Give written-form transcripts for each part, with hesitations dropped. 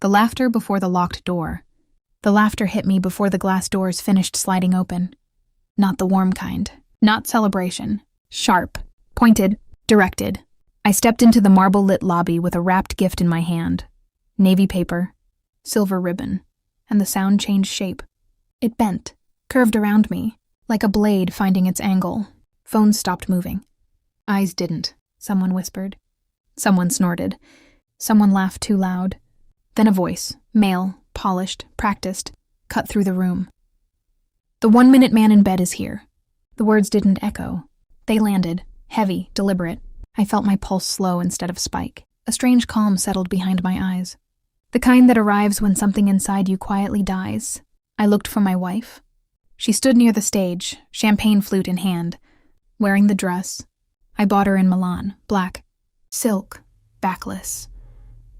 The laughter before the locked door. The laughter hit me before the glass doors finished sliding open. Not the warm kind. Not celebration. Sharp. Pointed. Directed. I stepped into the marble-lit lobby with a wrapped gift in my hand. Navy paper. Silver ribbon. And the sound changed shape. It bent. Curved around me. Like a blade finding its angle. Phones stopped moving. Eyes didn't. Someone whispered. Someone snorted. Someone laughed too loud. Then a voice, male, polished, practiced, cut through the room. The 1-minute man in bed is here. The words didn't echo. They landed, heavy, deliberate. I felt my pulse slow instead of spike. A strange calm settled behind my eyes. The kind that arrives when something inside you quietly dies. I looked for my wife. She stood near the stage, champagne flute in hand, wearing the dress. I bought her in Milan, black, silk, backless.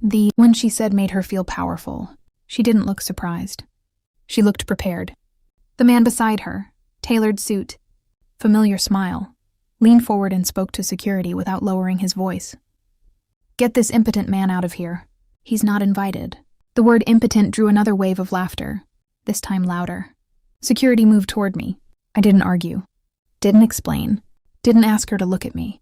The "when she said" made her feel powerful. She didn't look surprised. She looked prepared. The man beside her, tailored suit, familiar smile, leaned forward and spoke to security without lowering his voice. "Get this impotent man out of here. He's not invited." The word impotent drew another wave of laughter, this time louder. Security moved toward me. I didn't argue. Didn't explain. Didn't ask her to look at me.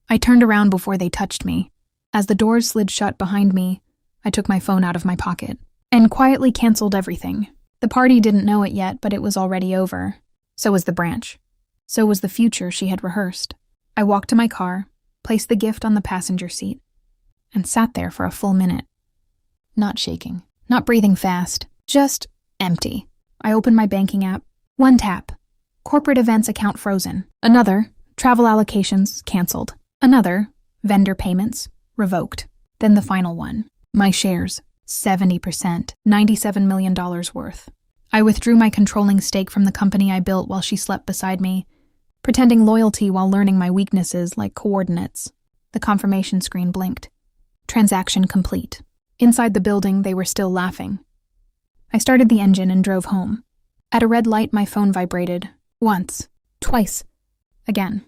I turned around before they touched me. As the doors slid shut behind me, I took my phone out of my pocket and quietly canceled everything. The party didn't know it yet, but it was already over. So was the branch. So was the future she had rehearsed. I walked to my car, placed the gift on the passenger seat, and sat there for a full minute. Not shaking, not breathing fast, just empty. I opened my banking app. One tap. Corporate events account frozen. Another, travel allocations canceled. Another, vendor payments revoked. Then the final one. My shares, 70%, $97 million worth. I withdrew my controlling stake from the company I built while she slept beside me, pretending loyalty while learning my weaknesses like coordinates. The confirmation screen blinked. Transaction complete. Inside the building, they were still laughing. I started the engine and drove home. At a red light, my phone vibrated. Once. Twice. Again.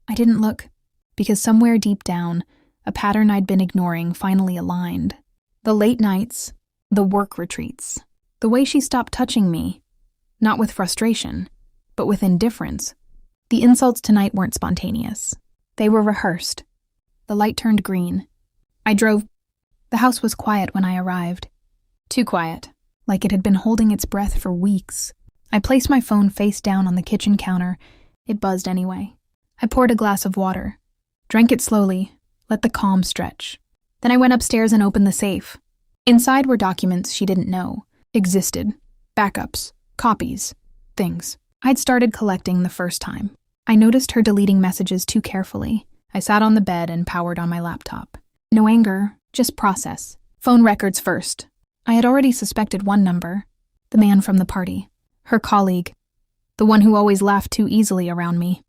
I didn't look, because somewhere deep down, a pattern I'd been ignoring finally aligned. The late nights, the work retreats, the way she stopped touching me, not with frustration, but with indifference. The insults tonight weren't spontaneous. They were rehearsed. The light turned green. I drove. The house was quiet when I arrived. Too quiet, like it had been holding its breath for weeks. I placed my phone face down on the kitchen counter. It buzzed anyway. I poured a glass of water, drank it slowly, let the calm stretch. Then I went upstairs and opened the safe. Inside were documents she didn't know existed. Backups, copies, things I'd started collecting the first time. I noticed her deleting messages too carefully. I sat on the bed and powered on my laptop. No anger, just process. Phone records first. I had already suspected one number. The man from the party. Her colleague. The one who always laughed too easily around me.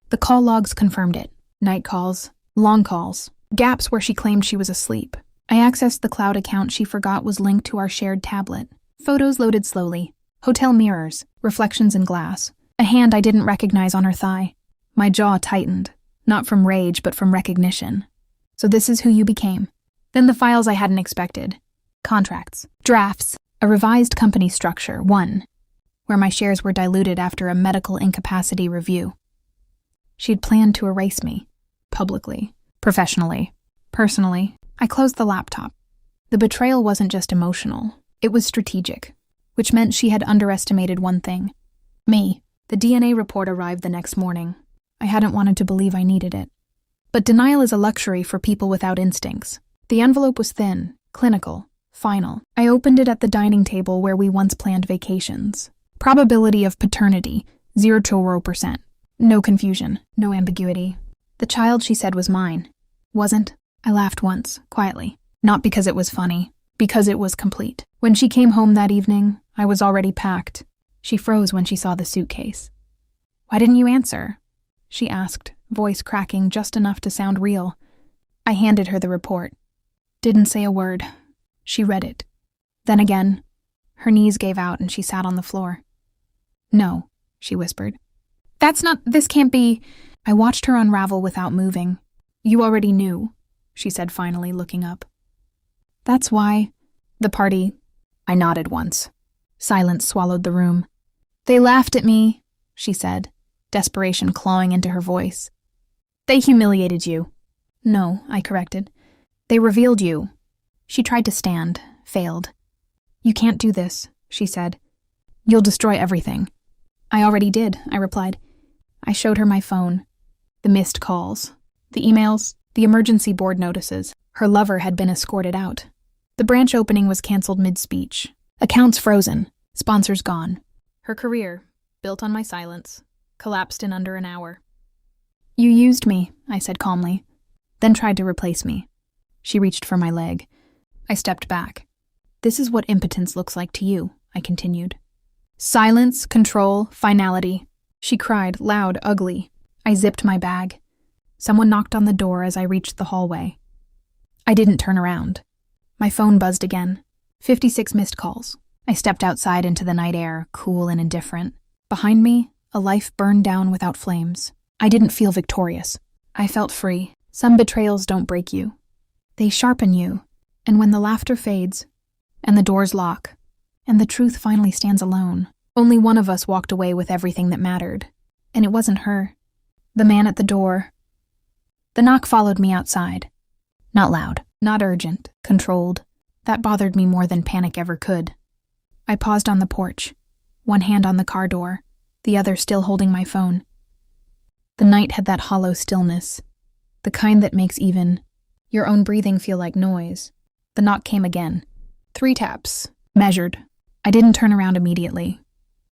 The call logs confirmed it. Night calls, long calls, gaps where she claimed she was asleep. I accessed the cloud account she forgot was linked to our shared tablet. Photos loaded slowly. Hotel mirrors, reflections in glass. A hand I didn't recognize on her thigh. My jaw tightened, not from rage but from recognition. So this is who you became. Then the files I hadn't expected. Contracts, drafts, a revised company structure, one, where my shares were diluted after a medical incapacity review. She'd planned to erase me, publicly, professionally, personally. I closed the laptop. The betrayal wasn't just emotional, it was strategic, which meant she had underestimated one thing. Me. The DNA report arrived the next morning. I hadn't wanted to believe I needed it. But denial is a luxury for people without instincts. The envelope was thin, clinical, final. I opened it at the dining table where we once planned vacations. Probability of paternity, 0%. No confusion, no ambiguity. The child she said was mine. Wasn't. I laughed once, quietly. Not because it was funny, because it was complete. When she came home that evening, I was already packed. She froze when she saw the suitcase. "Why didn't you answer?" she asked, voice cracking just enough to sound real. I handed her the report. Didn't say a word. She read it. Then again, her knees gave out and she sat on the floor. "No," she whispered. This can't be." I watched her unravel without moving. "You already knew," she said finally, looking up. "That's why The party. I nodded once. Silence swallowed the room. They laughed at me, she said, desperation clawing into her voice. They humiliated you. No, I corrected. They revealed you. She tried to stand, failed. You can't do this, she said. You'll destroy everything. I already did, I replied. I showed her my phone. The missed calls, the emails, the emergency board notices. Her lover had been escorted out. The branch opening was canceled mid-speech. Accounts frozen, sponsors gone. Her career, built on my silence, collapsed in under an hour. You used me, I said calmly, then tried to replace me. She reached for my leg. I stepped back. This is what impotence looks like to you, I continued. Silence, control, finality. She cried, loud, ugly. I zipped my bag. Someone knocked on the door as I reached the hallway. I didn't turn around. My phone buzzed again. 56 missed calls. I stepped outside into the night air, cool and indifferent. Behind me, a life burned down without flames. I didn't feel victorious. I felt free. Some betrayals don't break you. They sharpen you. And when the laughter fades, and the doors lock, and the truth finally stands alone, only one of us walked away with everything that mattered. And it wasn't her. The man at the door. The knock followed me outside. Not loud, not urgent, controlled. That bothered me more than panic ever could. I paused on the porch, one hand on the car door, the other still holding my phone. The night had that hollow stillness, the kind that makes even your own breathing feel like noise. The knock came again. 3 taps, measured. I didn't turn around immediately.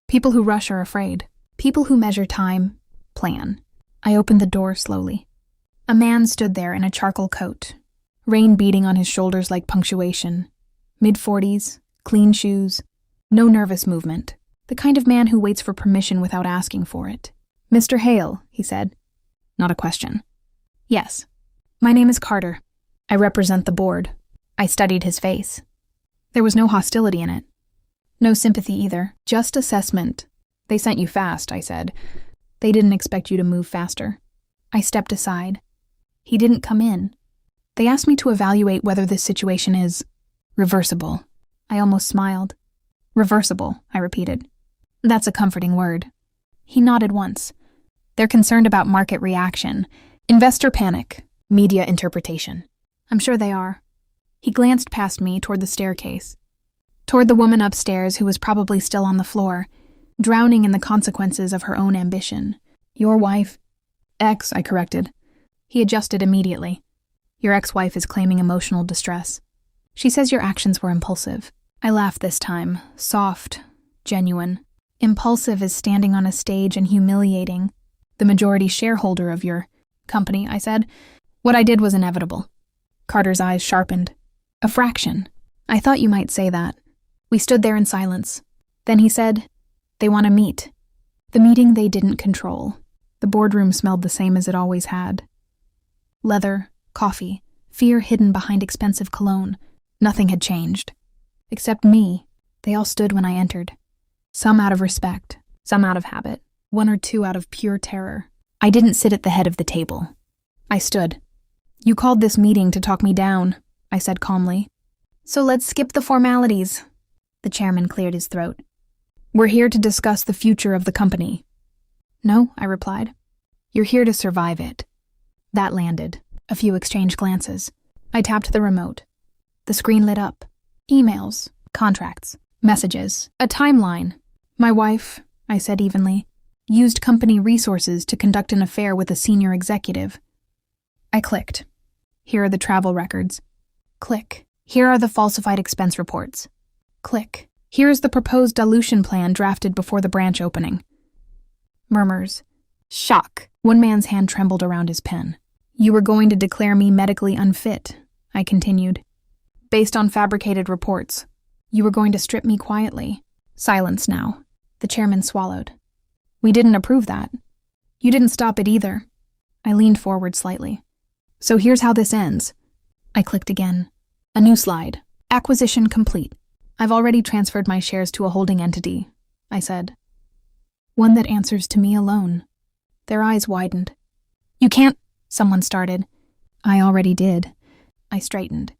People who rush are afraid. People who measure time, plan. I opened the door slowly. A man stood there in a charcoal coat, rain beating on his shoulders like punctuation. Mid-40s, clean shoes, no nervous movement. The kind of man who waits for permission without asking for it. Mr. Hale, he said. Not a question. Yes. My name is Carter. I represent the board. I studied his face. There was no hostility in it. No sympathy either, just assessment. They sent you fast, I said. They didn't expect you to move faster. I stepped aside. He didn't come in. They asked me to evaluate whether this situation is reversible. I almost smiled. Reversible, I repeated. That's a comforting word. He nodded once. They're concerned about market reaction, investor panic, media interpretation. I'm sure they are. He glanced past me toward the staircase, toward the woman upstairs who was probably still on the floor, drowning in the consequences of her own ambition. Your wife? Ex, I corrected. He adjusted immediately. Your ex-wife is claiming emotional distress. She says your actions were impulsive. I laughed this time, soft, genuine. Impulsive is standing on a stage and humiliating the majority shareholder of your company, I said. What I did was inevitable. Carter's eyes sharpened. A fraction. I thought you might say that. We stood there in silence. Then he said, they want to meet. The meeting they didn't control. The boardroom smelled the same as it always had. Leather, coffee, fear hidden behind expensive cologne. Nothing had changed. Except me. They all stood when I entered. Some out of respect, some out of habit, 1 or 2 out of pure terror. I didn't sit at the head of the table. I stood. You called this meeting to talk me down, I said calmly. So let's skip the formalities. The chairman cleared his throat. We're here to discuss the future of the company. No, I replied. You're here to survive it. That landed. A few exchanged glances. I tapped the remote. The screen lit up. Emails, contracts, messages, a timeline. My wife, I said evenly, used company resources to conduct an affair with a senior executive. I clicked. Here are the travel records. Click. Here are the falsified expense reports. Click. Here is the proposed dilution plan drafted before the branch opening. Murmurs. Shock. One man's hand trembled around his pen. You were going to declare me medically unfit, I continued. Based on fabricated reports. You were going to strip me quietly. Silence now. The chairman swallowed. We didn't approve that. You didn't stop it either. I leaned forward slightly. So here's how this ends. I clicked again. A new slide. Acquisition complete. I've already transferred my shares to a holding entity, I said. One that answers to me alone. Their eyes widened. You can't, someone started. I already did. I straightened.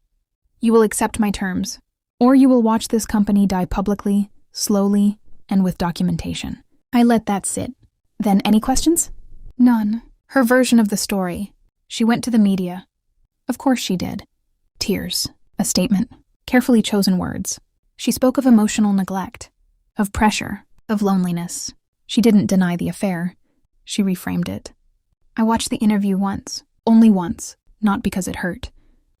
You will accept my terms. Or you will watch this company die publicly, slowly, and with documentation. I let that sit. Then any questions? None. Her version of the story. She went to the media. Of course she did. Tears. A statement. Carefully chosen words. She spoke of emotional neglect, of pressure, of loneliness. She didn't deny the affair. She reframed it. I watched the interview once. Only once. Not because it hurt.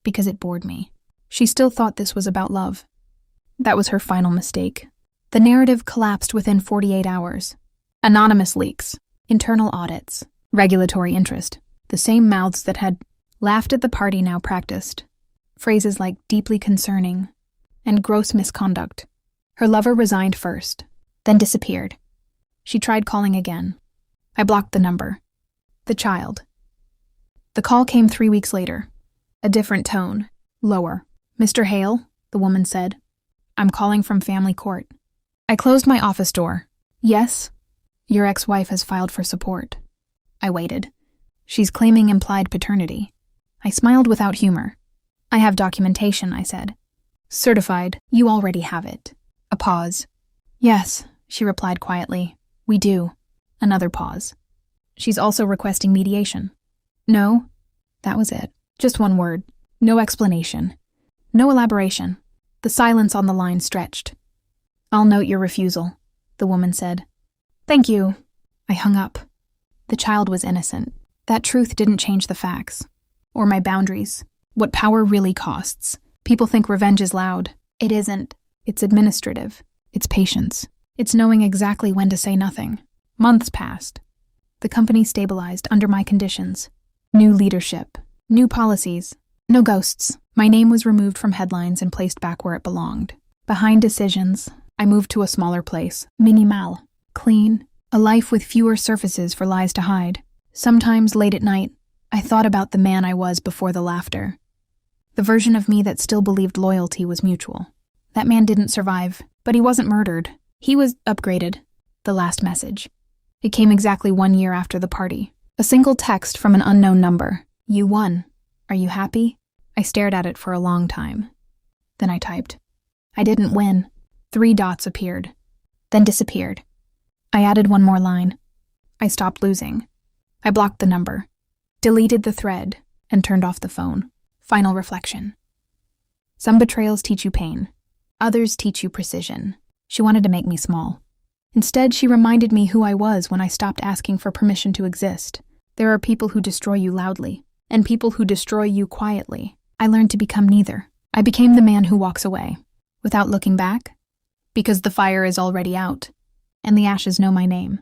Because it bored me. She still thought this was about love. That was her final mistake. The narrative collapsed within 48 hours. Anonymous leaks, internal audits, regulatory interest. The same mouths that had laughed at the party now practiced. Phrases like deeply concerning and gross misconduct. Her lover resigned first, then disappeared. She tried calling again. I blocked the number. The child. The call came 3 weeks later. A different tone, lower. Mr. Hale, the woman said. I'm calling from family court. I closed my office door. Yes? Your ex-wife has filed for support. I waited. She's claiming implied paternity. I smiled without humor. I have documentation, I said. Certified, you already have it. A pause. Yes, she replied quietly. We do. Another pause. She's also requesting mediation. No? That was it. Just one word. No explanation. No elaboration. The silence on the line stretched. I'll note your refusal, the woman said. Thank you. I hung up. The child was innocent. That truth didn't change the facts. Or my boundaries. What power really costs. People think revenge is loud. It isn't. It's administrative. It's patience. It's knowing exactly when to say nothing. Months passed. The company stabilized under my conditions. New leadership. New policies. No ghosts. My name was removed from headlines and placed back where it belonged. Behind decisions, I moved to a smaller place. Minimal. Clean. A life with fewer surfaces for lies to hide. Sometimes, late at night, I thought about the man I was before the laughter. The version of me that still believed loyalty was mutual. That man didn't survive, but he wasn't murdered. He was upgraded. The last message. It came exactly 1 year after the party. A single text from an unknown number. You won. Are you happy? I stared at it for a long time. Then I typed. I didn't win. 3 dots appeared. Then disappeared. I added one more line. I stopped losing. I blocked the number. Deleted the thread and turned off the phone. Final reflection. Some betrayals teach you pain. Others teach you precision. She wanted to make me small. Instead, she reminded me who I was when I stopped asking for permission to exist. There are people who destroy you loudly, and people who destroy you quietly. I learned to become neither. I became the man who walks away, without looking back, because the fire is already out, and the ashes know my name.